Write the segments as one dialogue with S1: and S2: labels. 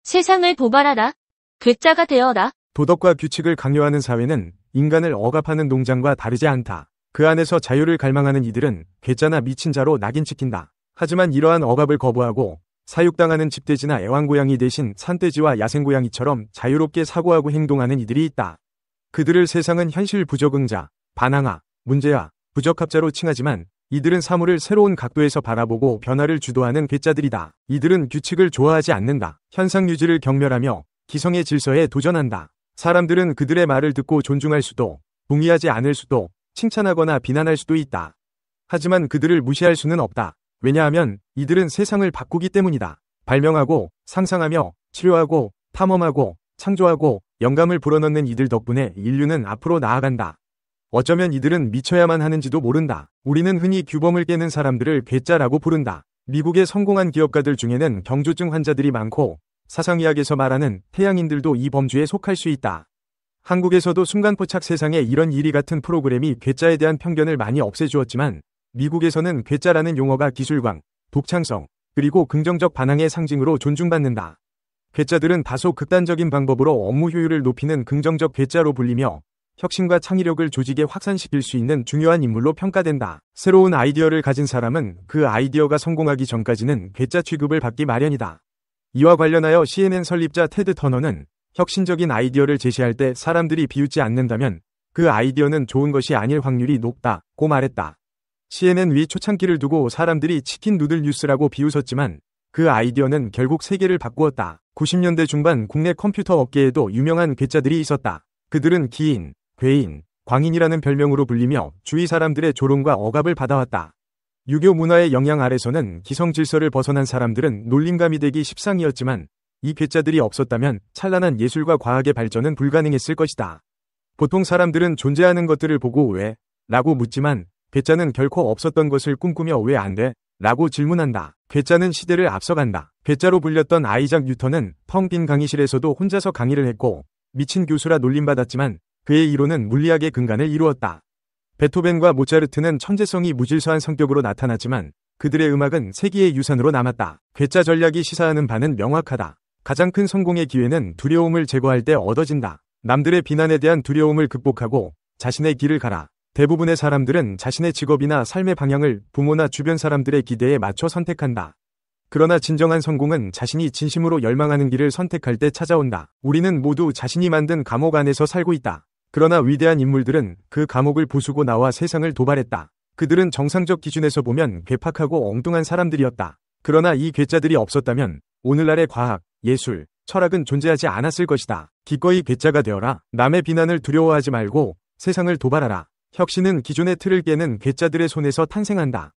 S1: 세상을 도발하라. 괴짜가 되어라.
S2: 도덕과 규칙을 강요하는 사회는 인간을 억압하는 농장과 다르지 않다. 그 안에서 자유를 갈망하는 이들은 괴짜나 미친 자로 낙인 찍힌다. 하지만 이러한 억압을 거부하고 사육당하는 집돼지나 애완고양이 대신 산돼지와 야생고양이처럼 자유롭게 사고하고 행동하는 이들이 있다. 그들을 세상은 현실 부적응자, 반항아, 문제아, 부적합자로 칭하지만 이들은 사물을 새로운 각도에서 바라보고 변화를 주도하는 괴짜들이다. 이들은 규칙을 좋아하지 않는다. 현상 유지를 경멸하며 기성의 질서에 도전한다. 사람들은 그들의 말을 듣고 존중할 수도, 동의하지 않을 수도, 칭찬하거나 비난할 수도 있다. 하지만 그들을 무시할 수는 없다. 왜냐하면 이들은 세상을 바꾸기 때문이다. 발명하고, 상상하며, 치료하고, 탐험하고, 창조하고, 영감을 불어넣는 이들 덕분에 인류는 앞으로 나아간다. 어쩌면 이들은 미쳐야만 하는지도 모른다. 우리는 흔히 규범을 깨는 사람들을 괴짜라고 부른다. 미국의 성공한 기업가들 중에는 경조증 환자들이 많고 사상의학에서 말하는 태양인들도 이 범주에 속할 수 있다. 한국에서도 순간포착 세상에 이런 일이 같은 프로그램이 괴짜에 대한 편견을 많이 없애주었지만 미국에서는 괴짜라는 용어가 기술광, 독창성, 그리고 긍정적 반항의 상징으로 존중받는다. 괴짜들은 다소 극단적인 방법으로 업무 효율을 높이는 긍정적 괴짜로 불리며 혁신과 창의력을 조직에 확산시킬 수 있는 중요한 인물로 평가된다. 새로운 아이디어를 가진 사람은 그 아이디어가 성공하기 전까지는 괴짜 취급을 받기 마련이다. 이와 관련하여 CNN 설립자 테드 터너는 혁신적인 아이디어를 제시할 때 사람들이 비웃지 않는다면 그 아이디어는 좋은 것이 아닐 확률이 높다고 말했다. CNN 위 초창기를 두고 사람들이 치킨 누들 뉴스라고 비웃었지만 그 아이디어는 결국 세계를 바꾸었다. 90년대 중반 국내 컴퓨터 업계에도 유명한 괴짜들이 있었다. 그들은 기인, 괴인, 광인이라는 별명으로 불리며 주위 사람들의 조롱과 억압을 받아왔다. 유교 문화의 영향 아래서는 기성 질서를 벗어난 사람들은 놀림감이 되기 십상이었지만 이 괴짜들이 없었다면 찬란한 예술과 과학의 발전은 불가능했을 것이다. 보통 사람들은 존재하는 것들을 보고 왜? 라고 묻지만 괴짜는 결코 없었던 것을 꿈꾸며 왜 안 돼? 라고 질문한다. 괴짜는 시대를 앞서간다. 괴짜로 불렸던 아이작 뉴턴은 텅 빈 강의실에서도 혼자서 강의를 했고 미친 교수라 놀림받았지만 그의 이론은 물리학의 근간을 이루었다. 베토벤과 모차르트는 천재성이 무질서한 성격으로 나타났지만 그들의 음악은 세기의 유산으로 남았다. 괴짜 전략이 시사하는 바는 명확하다. 가장 큰 성공의 기회는 두려움을 제거할 때 얻어진다. 남들의 비난에 대한 두려움을 극복하고 자신의 길을 가라. 대부분의 사람들은 자신의 직업이나 삶의 방향을 부모나 주변 사람들의 기대에 맞춰 선택한다. 그러나 진정한 성공은 자신이 진심으로 열망하는 길을 선택할 때 찾아온다. 우리는 모두 자신이 만든 감옥 안에서 살고 있다. 그러나 위대한 인물들은 그 감옥을 부수고 나와 세상을 도발했다. 그들은 정상적 기준에서 보면 괴팍하고 엉뚱한 사람들이었다. 그러나 이 괴짜들이 없었다면 오늘날의 과학, 예술, 철학은 존재하지 않았을 것이다. 기꺼이 괴짜가 되어라. 남의 비난을 두려워하지 말고 세상을 도발하라. 혁신은 기존의 틀을 깨는 괴짜들의 손에서 탄생한다.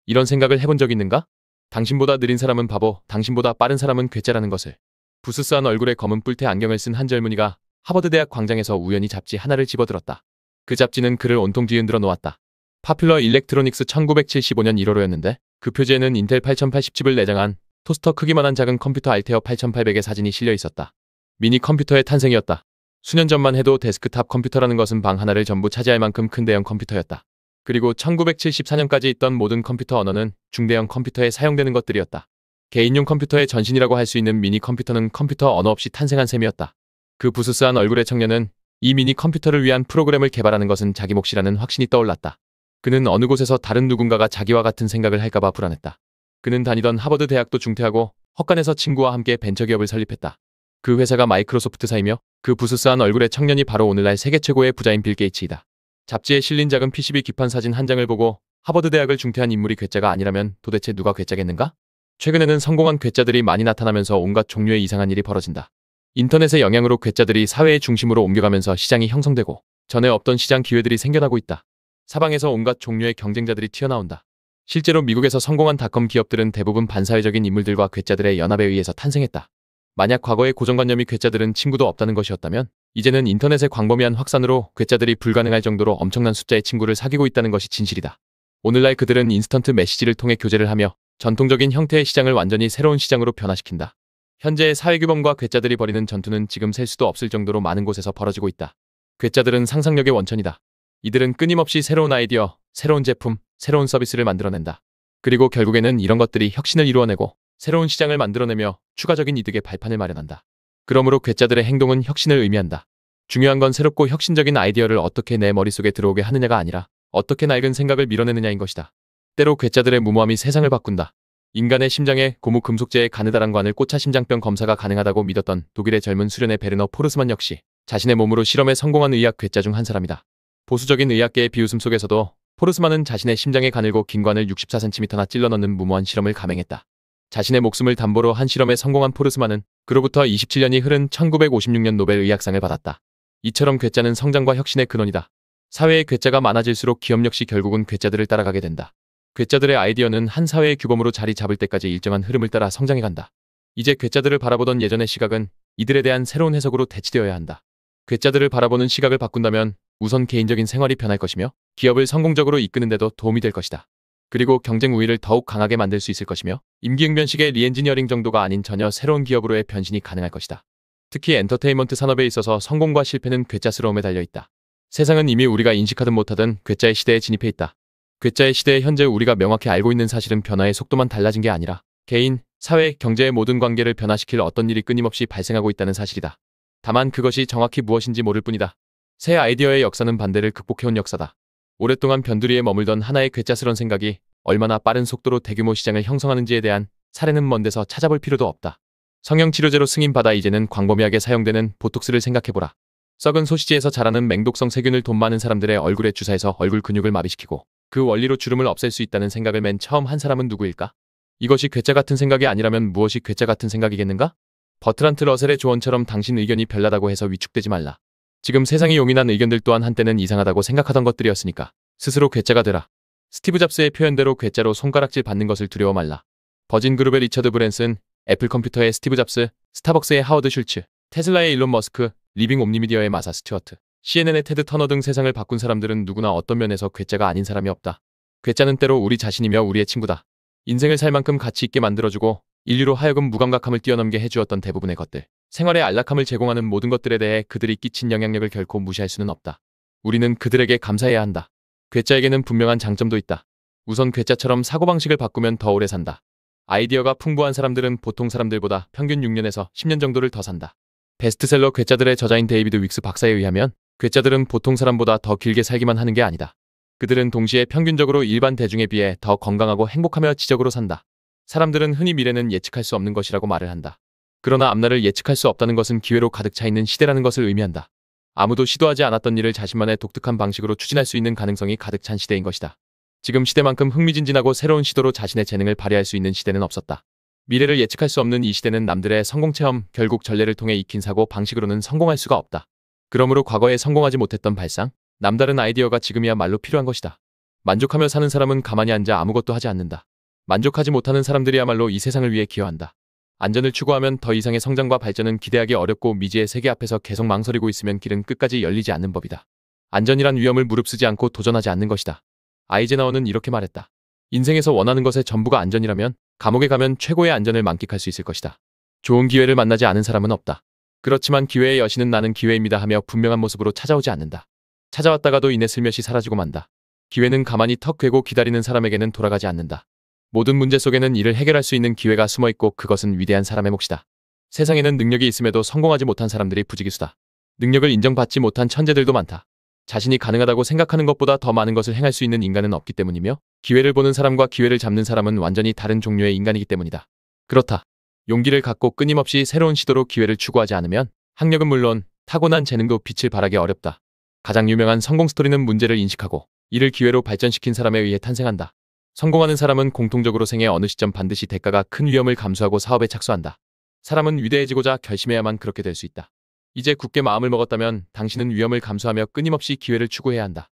S3: 이런 생각을 해본 적 있는가? 당신보다 느린 사람은 바보, 당신보다 빠른 사람은 괴짜라는 것을. 부스스한 얼굴에 검은 뿔테 안경을 쓴 한 젊은이가 하버드 대학 광장에서 우연히 잡지 하나를 집어들었다. 그 잡지는 글을 온통 뒤흔들어 놓았다. 파퓰러 일렉트로닉스 1975년 1월호였는데 그 표지에는 인텔 8080칩을 내장한 토스터 크기만한 작은 컴퓨터 알테어 8800의 사진이 실려 있었다. 미니 컴퓨터의 탄생이었다. 수년 전만 해도 데스크탑 컴퓨터라는 것은 방 하나를 전부 차지할 만큼 큰 대형 컴퓨터였다. 그리고 1974년까지 있던 모든 컴퓨터 언어는 중대형 컴퓨터에 사용되는 것들이었다. 개인용 컴퓨터의 전신이라고 할 수 있는 미니 컴퓨터는 컴퓨터 언어 없이 탄생한 셈이었다. 그 부스스한 얼굴의 청년은 이 미니 컴퓨터를 위한 프로그램을 개발하는 것은 자기 몫이라는 확신이 떠올랐다. 그는 어느 곳에서 다른 누군가가 자기와 같은 생각을 할까봐 불안했다. 그는 다니던 하버드 대학도 중퇴하고 헛간에서 친구와 함께 벤처기업을 설립했다. 그 회사가 마이크로소프트사이며 그 부스스한 얼굴의 청년이 바로 오늘날 세계 최고의 부자인 빌 게이츠이다. 잡지에 실린 작은 PCB 기판 사진 한 장을 보고 하버드 대학을 중퇴한 인물이 괴짜가 아니라면 도대체 누가 괴짜겠는가? 최근에는 성공한 괴짜들이 많이 나타나면서 온갖 종류의 이상한 일이 벌어진다. 인터넷의 영향으로 괴짜들이 사회의 중심으로 옮겨가면서 시장이 형성되고 전에 없던 시장 기회들이 생겨나고 있다. 사방에서 온갖 종류의 경쟁자들이 튀어나온다. 실제로 미국에서 성공한 닷컴 기업들은 대부분 반사회적인 인물들과 괴짜들의 연합에 의해서 탄생했다. 만약 과거의 고정관념이 괴짜들은 친구도 없다는 것이었다면 이제는 인터넷의 광범위한 확산으로 괴짜들이 불가능할 정도로 엄청난 숫자의 친구를 사귀고 있다는 것이 진실이다. 오늘날 그들은 인스턴트 메시지를 통해 교제를 하며 전통적인 형태의 시장을 완전히 새로운 시장으로 변화시킨다. 현재의 사회규범과 괴짜들이 벌이는 전투는 지금 셀 수도 없을 정도로 많은 곳에서 벌어지고 있다. 괴짜들은 상상력의 원천이다. 이들은 끊임없이 새로운 아이디어, 새로운 제품, 새로운 서비스를 만들어낸다. 그리고 결국에는 이런 것들이 혁신을 이루어내고 새로운 시장을 만들어내며 추가적인 이득의 발판을 마련한다. 그러므로 괴짜들의 행동은 혁신을 의미한다. 중요한 건 새롭고 혁신적인 아이디어를 어떻게 내 머릿속에 들어오게 하느냐가 아니라 어떻게 낡은 생각을 밀어내느냐인 것이다. 때로 괴짜들의 무모함이 세상을 바꾼다. 인간의 심장에 고무 금속재의 가느다란 관을 꽂아 심장병 검사가 가능하다고 믿었던 독일의 젊은 수련의 베르너 포르스만 역시 자신의 몸으로 실험에 성공한 의학 괴짜 중 한 사람이다. 보수적인 의학계의 비웃음 속에서도 포르스만은 자신의 심장에 가늘고 긴 관을 64cm나 찔러 넣는 무모한 실험을 감행했다. 자신의 목숨을 담보로 한 실험에 성공한 포르스만은 그로부터 27년이 흐른 1956년 노벨 의학상을 받았다. 이처럼 괴짜는 성장과 혁신의 근원이다. 사회에 괴짜가 많아질수록 기업 역시 결국은 괴짜들을 따라가게 된다. 괴짜들의 아이디어는 한 사회의 규범으로 자리 잡을 때까지 일정한 흐름을 따라 성장해간다. 이제 괴짜들을 바라보던 예전의 시각은 이들에 대한 새로운 해석으로 대치되어야 한다. 괴짜들을 바라보는 시각을 바꾼다면 우선 개인적인 생활이 변할 것이며 기업을 성공적으로 이끄는 데도 도움이 될 것이다. 그리고 경쟁 우위를 더욱 강하게 만들 수 있을 것이며 임기응변식의 리엔지니어링 정도가 아닌 전혀 새로운 기업으로의 변신이 가능할 것이다. 특히 엔터테인먼트 산업에 있어서 성공과 실패는 괴짜스러움에 달려있다. 세상은 이미 우리가 인식하든 못하든 괴짜의 시대에 진입해 있다. 괴짜의 시대에 현재 우리가 명확히 알고 있는 사실은 변화의 속도만 달라진 게 아니라 개인, 사회, 경제의 모든 관계를 변화시킬 어떤 일이 끊임없이 발생하고 있다는 사실이다. 다만 그것이 정확히 무엇인지 모를 뿐이다. 새 아이디어의 역사는 반대를 극복해온 역사다. 오랫동안 변두리에 머물던 하나의 괴짜스러운 생각이 얼마나 빠른 속도로 대규모 시장을 형성하는지에 대한 사례는 먼 데서 찾아볼 필요도 없다. 성형치료제로 승인받아 이제는 광범위하게 사용되는 보톡스를 생각해보라. 썩은 소시지에서 자라는 맹독성 세균을 돈 많은 사람들의 얼굴에 주사해서 얼굴 근육을 마비시키고 그 원리로 주름을 없앨 수 있다는 생각을 맨 처음 한 사람은 누구일까? 이것이 괴짜 같은 생각이 아니라면 무엇이 괴짜 같은 생각이겠는가? 버트란트 러셀의 조언처럼 당신 의견이 별나다고 해서 위축되지 말라. 지금 세상이 용인한 의견들 또한 한때는 이상하다고 생각하던 것들이었으니까 스스로 괴짜가 되라. 스티브 잡스의 표현대로 괴짜로 손가락질 받는 것을 두려워 말라. 버진그룹의 리처드 브랜슨, 애플 컴퓨터의 스티브 잡스, 스타벅스의 하워드 슐츠, 테슬라의 일론 머스크, 리빙 옴니미디어의 마사 스튜어트, CNN의 테드 터너 등 세상을 바꾼 사람들은 누구나 어떤 면에서 괴짜가 아닌 사람이 없다. 괴짜는 때로 우리 자신이며 우리의 친구다. 인생을 살 만큼 가치 있게 만들어주고 인류로 하여금 무감각함을 뛰어넘게 해주었던 대부분의 것들, 생활의 안락함을 제공하는 모든 것들에 대해 그들이 끼친 영향력을 결코 무시할 수는 없다. 우리는 그들에게 감사해야 한다. 괴짜에게는 분명한 장점도 있다. 우선 괴짜처럼 사고방식을 바꾸면 더 오래 산다. 아이디어가 풍부한 사람들은 보통 사람들보다 평균 6년에서 10년 정도를 더 산다. 베스트셀러 괴짜들의 저자인 데이비드 윅스 박사에 의하면 괴짜들은 보통 사람보다 더 길게 살기만 하는 게 아니다. 그들은 동시에 평균적으로 일반 대중에 비해 더 건강하고 행복하며 지적으로 산다. 사람들은 흔히 미래는 예측할 수 없는 것이라고 말을 한다. 그러나 앞날을 예측할 수 없다는 것은 기회로 가득 차 있는 시대라는 것을 의미한다. 아무도 시도하지 않았던 일을 자신만의 독특한 방식으로 추진할 수 있는 가능성이 가득 찬 시대인 것이다. 지금 시대만큼 흥미진진하고 새로운 시도로 자신의 재능을 발휘할 수 있는 시대는 없었다. 미래를 예측할 수 없는 이 시대는 남들의 성공 체험, 결국 전례를 통해 익힌 사고 방식으로는 성공할 수가 없다. 그러므로 과거에 성공하지 못했던 발상, 남다른 아이디어가 지금이야말로 필요한 것이다. 만족하며 사는 사람은 가만히 앉아 아무것도 하지 않는다. 만족하지 못하는 사람들이야말로 이 세상을 위해 기여한다. 안전을 추구하면 더 이상의 성장과 발전은 기대하기 어렵고 미지의 세계 앞에서 계속 망설이고 있으면 길은 끝까지 열리지 않는 법이다. 안전이란 위험을 무릅쓰지 않고 도전하지 않는 것이다. 아이젠하워는 이렇게 말했다. 인생에서 원하는 것의 전부가 안전이라면 감옥에 가면 최고의 안전을 만끽할 수 있을 것이다. 좋은 기회를 만나지 않은 사람은 없다. 그렇지만 기회의 여신은 나는 기회입니다 하며 분명한 모습으로 찾아오지 않는다. 찾아왔다가도 이내 슬며시 사라지고 만다. 기회는 가만히 턱 괴고 기다리는 사람에게는 돌아가지 않는다. 모든 문제 속에는 이를 해결할 수 있는 기회가 숨어있고 그것은 위대한 사람의 몫이다. 세상에는 능력이 있음에도 성공하지 못한 사람들이 부지기수다. 능력을 인정받지 못한 천재들도 많다. 자신이 가능하다고 생각하는 것보다 더 많은 것을 행할 수 있는 인간은 없기 때문이며 기회를 보는 사람과 기회를 잡는 사람은 완전히 다른 종류의 인간이기 때문이다. 그렇다. 용기를 갖고 끊임없이 새로운 시도로 기회를 추구하지 않으면 학력은 물론 타고난 재능도 빛을 발하기 어렵다. 가장 유명한 성공 스토리는 문제를 인식하고 이를 기회로 발전시킨 사람에 의해 탄생한다. 성공하는 사람은 공통적으로 생애 어느 시점 반드시 대가가 큰 위험을 감수하고 사업에 착수한다. 사람은 위대해지고자 결심해야만 그렇게 될 수 있다. 이제 굳게 마음을 먹었다면 당신은 위험을 감수하며 끊임없이 기회를 추구해야 한다.